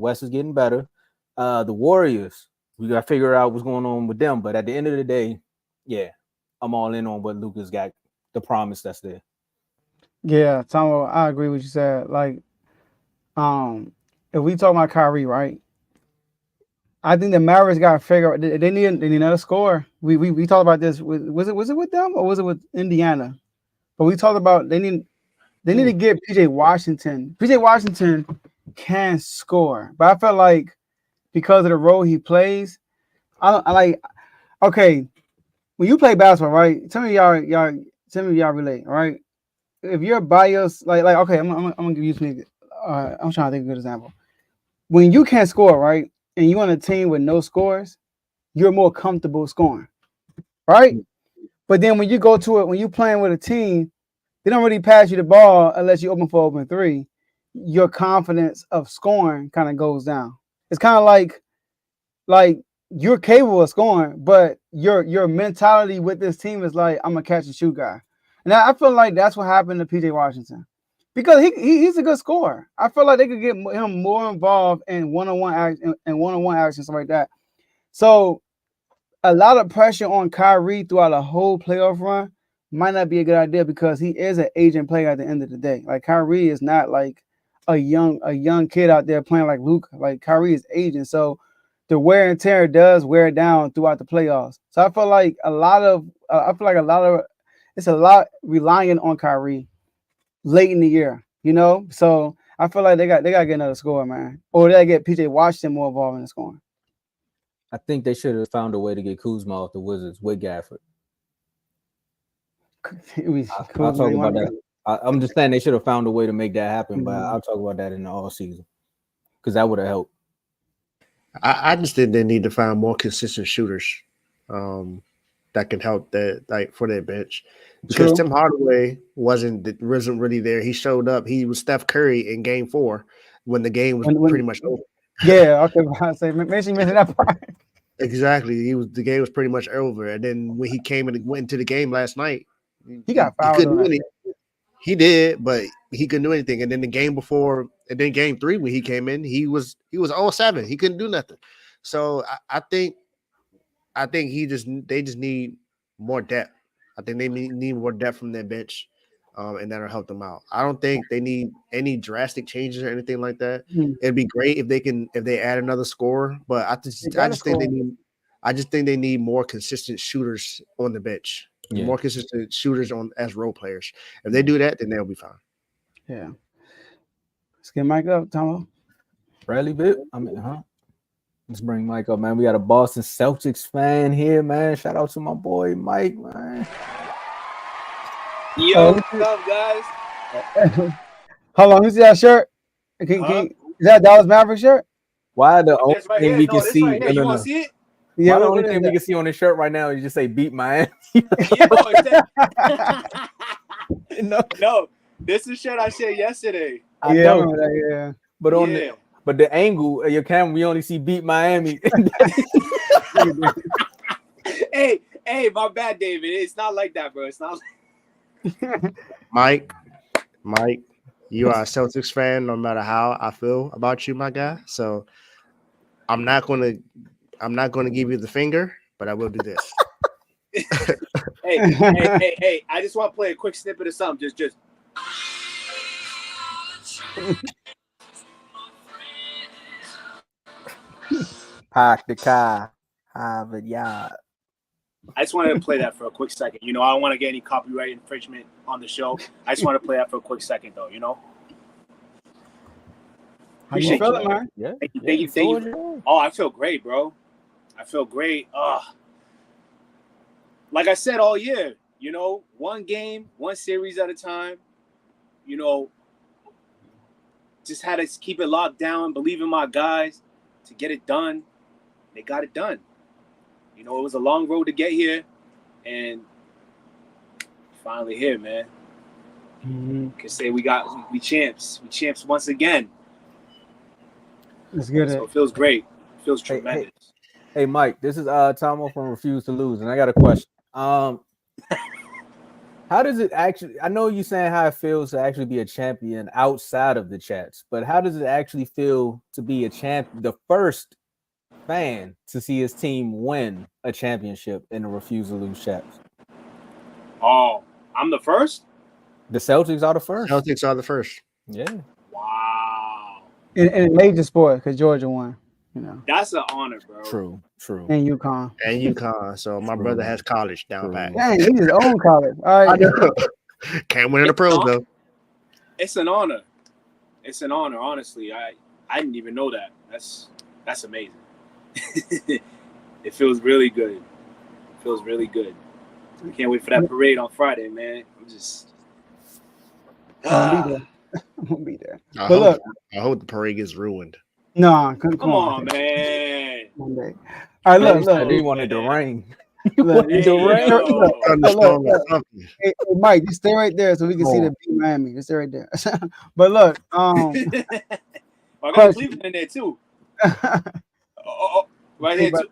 West is getting better. The Warriors, we got to figure out what's going on with them. But at the end of the day, yeah, I'm all in on what Luka's got, the promise that's there. Yeah, Tomo, I agree with you said. Like, um, if we talk about Kyrie, right? I think the Mavericks got to figure out they need another score. We talked about this. Was it with them or was it with Indiana? But we talked about they need to Hmm. get PJ Washington. PJ Washington can score, but I felt like because of the role he plays, I like. Okay, when you play basketball, right? Tell me y'all relate, right? If you're biased, like okay, I'm gonna give you some. I'm trying to think of a good example. When you can't score, right, and you on a team with no scores, you're more comfortable scoring, right? But then when you go to it, when you're playing with a team, they don't really pass you the ball unless you open three. Your confidence of scoring kind of goes down. It's kind of like you're capable of scoring, but your mentality with this team is like I'm a catch and shoot guy, and I feel like that's what happened to PJ Washington because he's a good scorer. I feel like they could get him more involved in one-on-one action and one-on-one action stuff like that. So a lot of pressure on Kyrie throughout a whole playoff run might not be a good idea because he is an aging player at the end of the day. Like Kyrie is not like a young kid out there playing like Luka. Like Kyrie is aging, so the wear and tear does wear down throughout the playoffs. So I feel like a lot of it's a lot relying on Kyrie late in the year. So I feel like they got to get another score, man, or they got to get PJ Washington more involved in the scoring. I think they should have found a way to get Kuzma off the Wizards with Gafford. I'll Kuzma, talk you about want that. I'm just saying they should have found a way to make that happen, but to? I'll talk about that in the all season because that would have helped. I just think they need to find more consistent shooters um, that can help that like for their bench because True. Tim Hardaway wasn't really there. He showed up. He was Steph Curry in Game 4 when the game was When pretty much over. yeah, okay. I say make sure you mention that part. Exactly. The game was pretty much over. And then when he came and went into the game last night, He he, got he fouled couldn't on do that. anything. He did, but he couldn't do anything. And then the game before, and then game 3 when he came in, he was 0-7. He couldn't do nothing. So I think they just need more depth. I think they need more depth from their bench, and that'll help them out. I don't think they need any drastic changes or anything like that. Hmm. It'd be great if they add another scorer, but They I got to just think score. they need more consistent shooters on the bench, Yeah, more consistent shooters on as role players. If they do that, then they'll be fine. Yeah. Let's get Mike up, Tomo. Bradley Bip. I mean, huh? Let's bring Mike up, man. We got a Boston Celtics fan here, man. Shout out to my boy Mike, man. Yo, Oh, what's up, guys? hold on. Who's that shirt? Huh? Is that Dallas Maverick shirt? Why the only This right thing here? we can No, this see? right No, here. no, You want to no. see it? Yeah. Why the only What is thing we can see on his shirt right now is just say "Beat Miami"? Yeah, no, it said, No, no. This is shit I said yesterday. I Yeah, I know, remember that. but on Yeah. the angle of your camera, we only see "Beat Miami." Yeah. Hey, my bad, David. It's not like that, bro. It's not. Mike, Mike, you are a Celtics fan, no matter how I feel about you, my guy. So I'm not gonna give you the finger, but I will do this. Hey. I just want to play a quick snippet of something. Just. Park the car, Harvard Yard. I just wanted to play that for a quick second. I don't want to get any copyright infringement on the show. I just want to play that for a quick second, though. How you Appreciate feeling, you. man? Yeah, Thank you. Oh, I feel great, bro. I feel great. Like I said all year, one game, one series at a time. Just had to keep it locked down, believe in my guys to get it done. They got it done. It was a long road to get here, and finally here, man. Can say we champs. We champs once again. Let's get So it. it feels great. It feels Hey, tremendous. hey, Mike. This is Tomo from Refuse to Lose, and I got a question. How does it actually? I know you saying how it feels to actually be a champion outside of the chats, but how does it actually feel to be a the first fan to see his team win a championship and refuse to lose chats? Oh, I'm the first? The Celtics are the first. Celtics are the first. Yeah. Wow. In a major sport, because Georgia won, you know, That's an honor, bro. True. and UConn. And UConn. So my brother has college down pat. Dang, he just own college. All I right. know. Can't win in the pros though. It's an honor. It's an honor, honestly. I didn't even know that. That's amazing. It feels really good. It feels really good. I can't wait for that parade on Friday, man. I'm just I'll be there. I'll be there. I But hope the parade gets ruined. No, come on, man. Monday. All right, look. He wanted to rain. Look, Hey, look. Hey, Mike, just stay right there so we can see the beat Miami. Just stay right there. But look, I got Cleveland in there too. Right here too.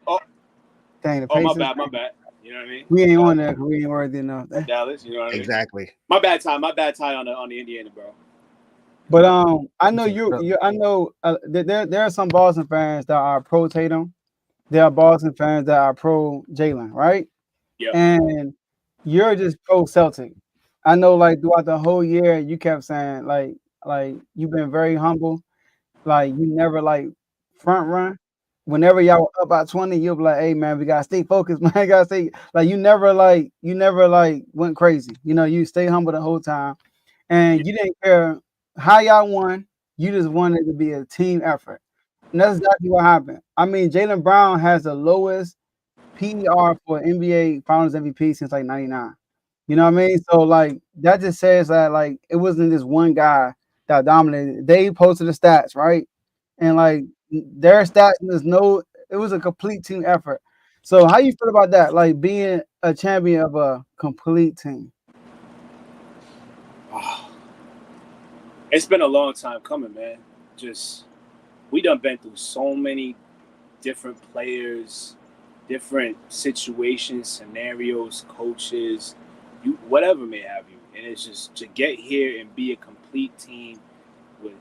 Dang, My bad. You know what I mean? We ain't on there because we ain't worthy enough. Dallas, you know what I mean? Exactly. My bad tie on the Indiana, bro. But I know I know there are some Boston fans that are pro Tatum. There are Boston fans that are pro Jalen, right? Yeah. And you're just pro Celtic. I know, like throughout the whole year, you kept saying like you've been very humble. Like you never like front run. Whenever y'all were up by 20, you'll be like, "Hey man, we gotta stay focused, man. Gotta stay." Like you never went crazy. You know, you stay humble the whole time, and you didn't care how y'all won. You just wanted it to be a team effort. And that's exactly what happened. I mean, Jaylen Brown has the lowest PER for NBA Finals MVP since like '99. You know what I mean? So like that just says that like it wasn't just one guy that dominated. They posted the stats, right? And like their stats it was a complete team effort. So how you feel about that? Like being a champion of a complete team. It's been a long time coming, man. Just we done been through so many different players, different situations, scenarios, coaches, whatever may have you. And it's just to get here and be a complete team with,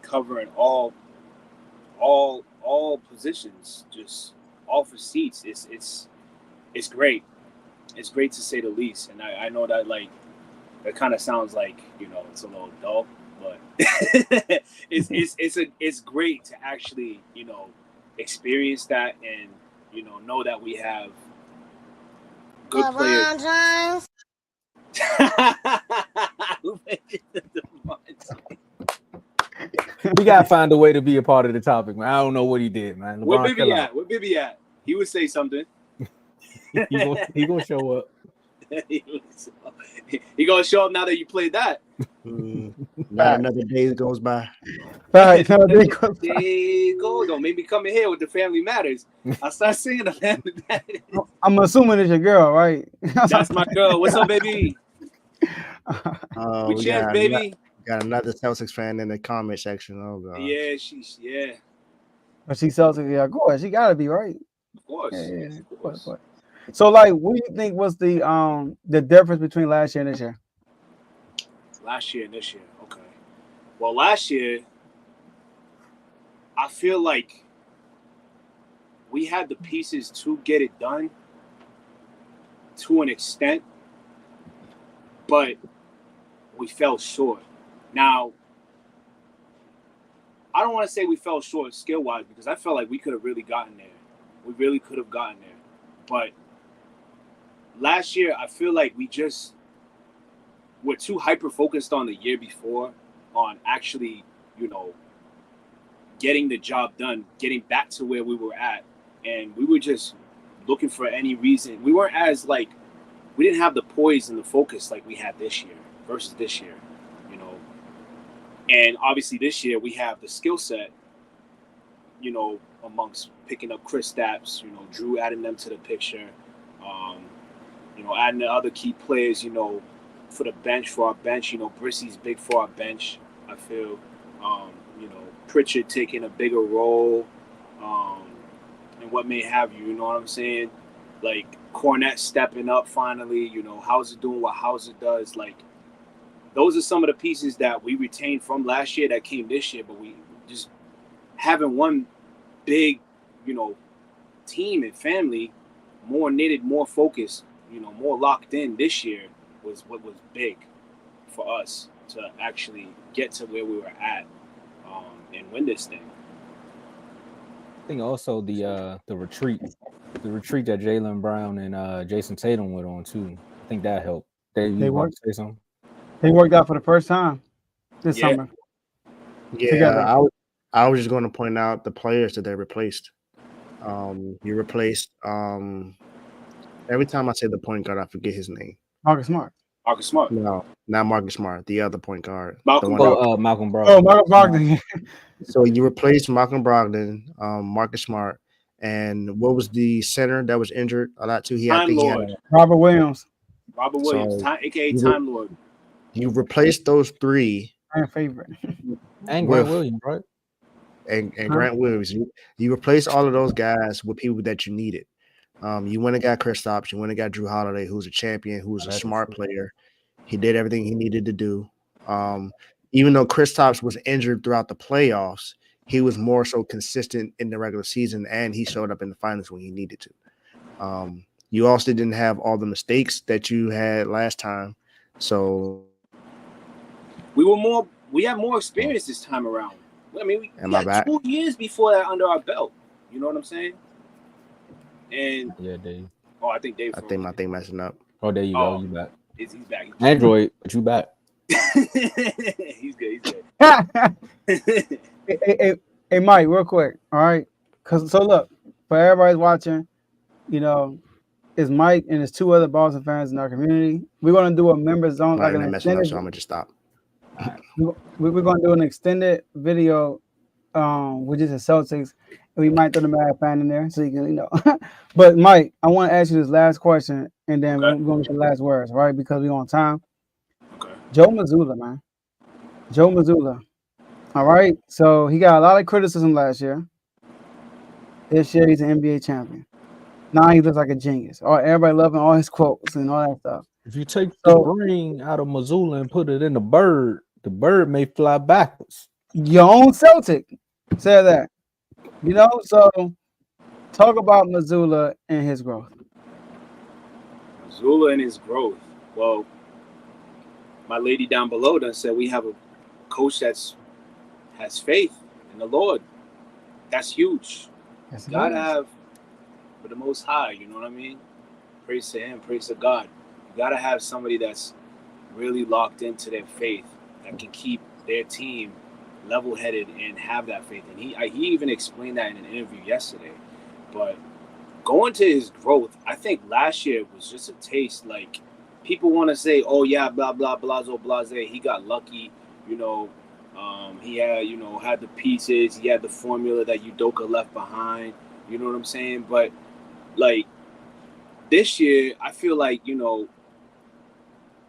covering all positions, just all for seats. It's great. It's great to say the least. And I know that like it kind of sounds like, it's a little dull, but it's great to actually, experience that and, know that we have good players. We gotta find a way to be a part of the topic, man. I don't know what he did, man. LeBron, Where Bibby at? He would say something. he gonna show up. He gonna show up now that you played that. Not another day goes by. Right. There you go. Don't make me come in here with the Family Matters. I start singing the Family Matters. I'm assuming it's your girl, right? That's my girl. What's up, baby? We cheers, baby. Got another Celtics fan in the comment section. Oh god. Yeah. But she's Celtic, yeah, of course. She gotta be, right? Of course. Yeah, of course. So like what do you think was the difference between last year and this year? Last year and this year. Okay. Well, last year I feel like we had the pieces to get it done to an extent, but we fell short. Now, I don't want to say we fell short skill-wise because I felt like we could have really gotten there. We really could have gotten there. But last year, I feel like we're too hyper-focused on the year before on actually, getting the job done, getting back to where we were at. And we were just looking for any reason. We weren't we didn't have the poise and the focus like we had this year versus this year, And obviously this year we have the skill set, amongst picking up Chris Stapps, Drew adding them to the picture, adding the other key players, for the bench, for our bench. Brissy's big for our bench, I feel. Pritchard taking a bigger role, and what may have you, you know what I'm saying? like Cornette stepping up finally. You know, Hauser doing what Hauser does. Like, those are some of the pieces that we retained from last year that came this year. But we just having one big, you know, team and family, more knitted, more focused, you know, more locked in this year was what was big for us to actually get to where we were at and win this thing. I think also the retreat that Jaylen Brown and Jason Tatum went on too. I think that helped. Dave, you want to say something? They worked out for the first time this summer. Yeah, together. I was just going to point out the players that they replaced. You replaced every time I say the point guard, I forget his name. Marcus Smart. Marcus Smart. No, not Marcus Smart. The other point guard. Malcolm Malcolm Brogdon. Oh, Malcolm Brogdon. So you replaced Malcolm Brogdon, Marcus Smart, and what was the center that was injured a lot too? Time Lord. Robert Williams. Robert Williams, So, aka Time Lord. You replaced those three. My favorite. And Grant Williams, right? And Grant Williams. You replaced all of those guys with people that you needed. You went and got Kristaps. You went and got Drew Holiday, who's a champion, who's a smart player. He did everything he needed to do. Even though Kristaps was injured throughout the playoffs, he was more so consistent in the regular season, and he showed up in the finals when he needed to. You also didn't have all the mistakes that you had last time. So we had more experience this time around. I mean, we had 2 years before that under our belt. You know what I'm saying? And yeah, Dave. Oh, I think Dave. I think my thing messing up. Oh, there you go. You back? He's back. Android, but you back? He's good. Hey, Mike, real quick. All right, so look, for everybody's watching, you know, it's Mike and there's 2 other Boston fans in our community. We're gonna do a members zone, like an extended. So I'm gonna just stop. We're gonna do an extended video, with just the Celtics. We might throw the Mad fan in there so you can, you know. But Mike, I want to ask you this last question, and then we're going to get the last words, right? Because we're on time. Okay. Joe Mazzulla, man. Joe Mazzulla. All right. So he got a lot of criticism last year. This year he's an NBA champion. Now he looks like a genius. Everybody loving all his quotes and all that stuff. If you take the ring out of Mazzulla and put it in the bird may fly backwards. Your own Celtic said that. You know, so talk about Mazzulla and his growth. Mazzulla and his growth. Well, my lady down below done said we have a coach that's has faith in the Lord. That's huge. Yes, gotta have for the Most High. You know what I mean? Praise to Him. Praise to God. You gotta have somebody that's really locked into their faith that can keep their team level-headed and have that faith. And he even explained that in an interview yesterday. But going to his growth, I think last year was just a taste. Like, people want to say, oh yeah, blah blah blase. He got lucky, you know. He had, you know, had the pieces. He had the formula that Udoka left behind. You know what I'm saying? But like this year, I feel like, you know,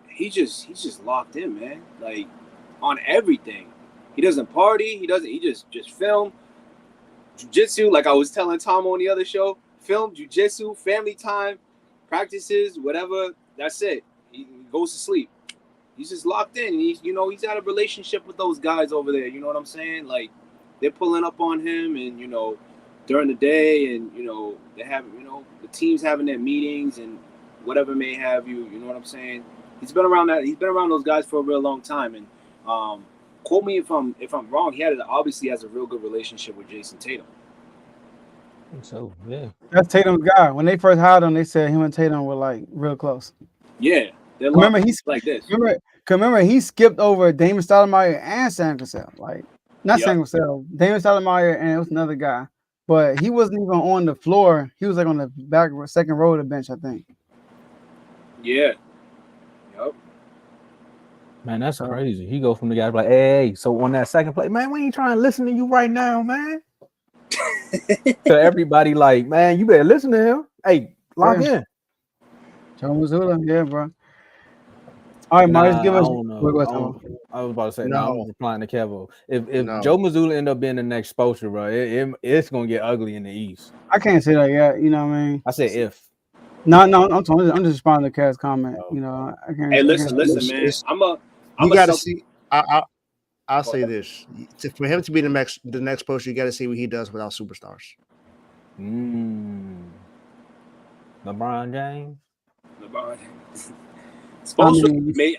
he's just locked in, man. Like on everything. He doesn't party. He just film. Jiu-jitsu, like I was telling Tomo on the other show, film, jiu-jitsu, family time, practices, whatever. That's it. He goes to sleep. He's just locked in. He's had a relationship with those guys over there. You know what I'm saying? Like, they're pulling up on him, and, you know, during the day, and, you know, they have, you know, the team's having their meetings and whatever may have you. You know what I'm saying? He's been around those guys for a real long time, and quote me if I'm wrong. He obviously has a real good relationship with Jason Tatum. I think so, yeah. That's Tatum's guy. When they first hired him, they said him and Tatum were like real close. Yeah, they're he's like this. Remember he skipped over Damon Stoudemire and Sam Cassell. Like not Sam Cassell, Damon Stoudemire, and it was another guy. But he wasn't even on the floor. He was like on the back second row of the bench, I think. Yeah. Yep. Man, that's crazy. He go from the guy like, hey, so on that second play, man, we ain't trying to listen to you right now, man. To everybody, like, man, you better listen to him. Hey, lock in. Joe Mazzulla, yeah, bro. All right, Mike, give us. I was about to say, I'm replying to Kevo. If Joe Mazzulla end up being the next Spoelstra, bro, it's gonna get ugly in the East. I can't say that yet. You know what I mean? I said if. No, I'm just responding to Cat's comment. You know, I can't. Hey, listen, man. You got to see. I'll say this: for him to be the next post, you got to see what he does without superstars. LeBron James.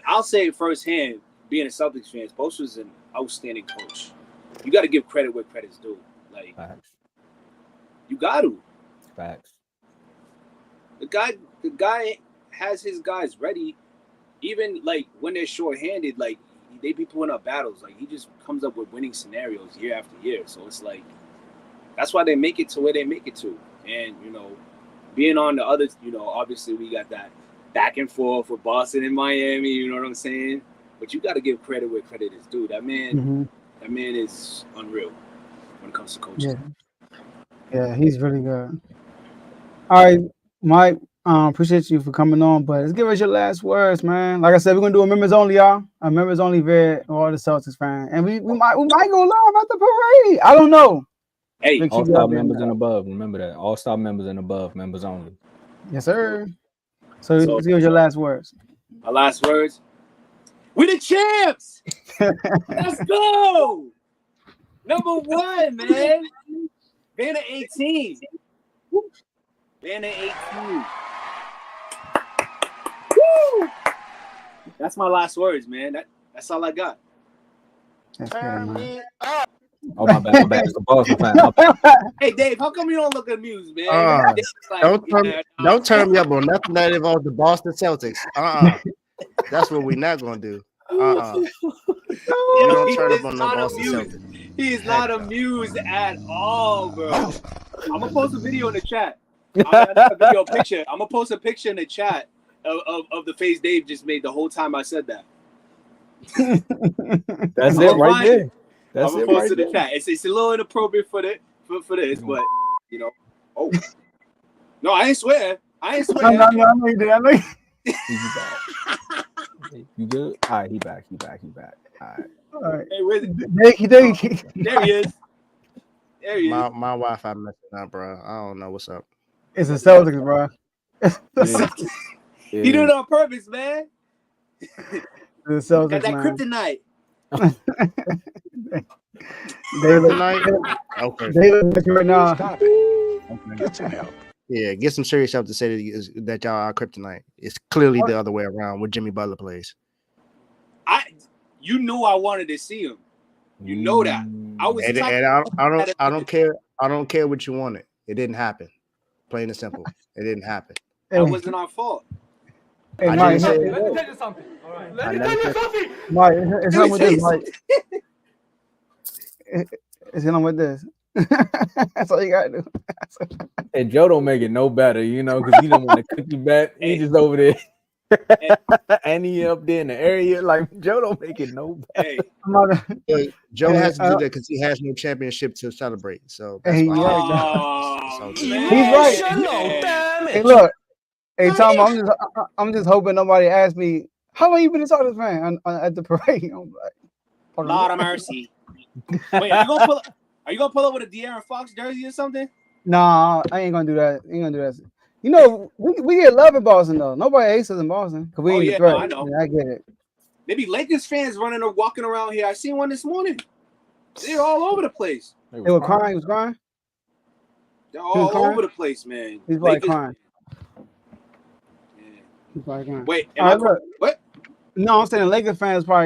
I'll say it firsthand. Being a Celtics fan, Spoelstra's an outstanding coach. You got to give credit where credit's due. Like, Facts. You got to. Facts. The guy has his guys ready. Even like when they're shorthanded, like they be pulling up battles. Like he just comes up with winning scenarios year after year. So it's like that's why they make it to where they make it to. And being on the other, obviously we got that back and forth with Boston and Miami. You know what I'm saying? But you got to give credit where credit is due. That man, that man is unreal when it comes to coaching. Yeah, he's really good. All right, Mike. Appreciate you for coming on, but let's give us your last words, man. Like I said, we're gonna do a members only, y'all. A members only vid all the Celtics fans, and we might go live at the parade. I don't know. Hey, all-star members and above. Remember that. All-star members and above, members only. Yes, sir. So let's give us your last words. My last words. We the champs. Let's go. Number 1, man. Banner 18. Banner 18. Woo! That's my last words, man. That's all I got. Turn me up. Oh, my bad. It's the Boston fan. Hey, Dave, how come you don't look amused, man? Don't turn me up on nothing that involves the Boston Celtics. That's what we're not going to do. You don't turn up on the Boston Celtics. He is not amused at all, bro. I'm going to post a video in the chat. I'm going to post a picture in the chat of the face Dave just made the whole time I said that. That's it right there. That's I'm gonna post it in the chat. It's a little inappropriate for this, but Oh no, I ain't swear. I know you did. I know you. He's back. You good? All right, he back. All right. Hey, where's it? There he is. There he is. My Wi-Fi messing up, bro. I don't know what's up. It's the Celtics, bro. He did it on purpose, man. The Celtics, got that man. kryptonite. Okay. They look right now. Get some help. Yeah, get some serious help to say that y'all are kryptonite. It's clearly the other way around when Jimmy Butler plays. You knew I wanted to see him. You know that. I don't care. I don't care what you wanted. It didn't happen. Plain and simple. It didn't happen. That wasn't our fault. Hey, Mike, let me tell you something. Let me tell you something. Mike, it's not with this, Mike. It's not with this. That's all you gotta do. And Joe don't make it no better, because he don't want to cook you back. He just over there. And he up there in the area. Like, Joe don't make it no better. Hey. Joe has to do that because he has no championship to celebrate. So that's why. He's right. Hey, look. Hey, Tom, I'm just hoping nobody asks me, how long you been a Celtics fan at the parade? I'm like, Lord of mercy. Wait, are you gonna pull up with a De'Aaron Fox jersey or something? Nah, I ain't gonna do that. We get love in Boston though. Nobody hates us in Boston because we ain't the threat. No, I know. Yeah, I get it. Maybe Lakers fans running or walking around here. I seen one this morning. They're all over the place. They were crying. He was crying. They're all over the place, man. He's probably crying. He's probably crying. Wait, what? No, I'm saying Lakers fans probably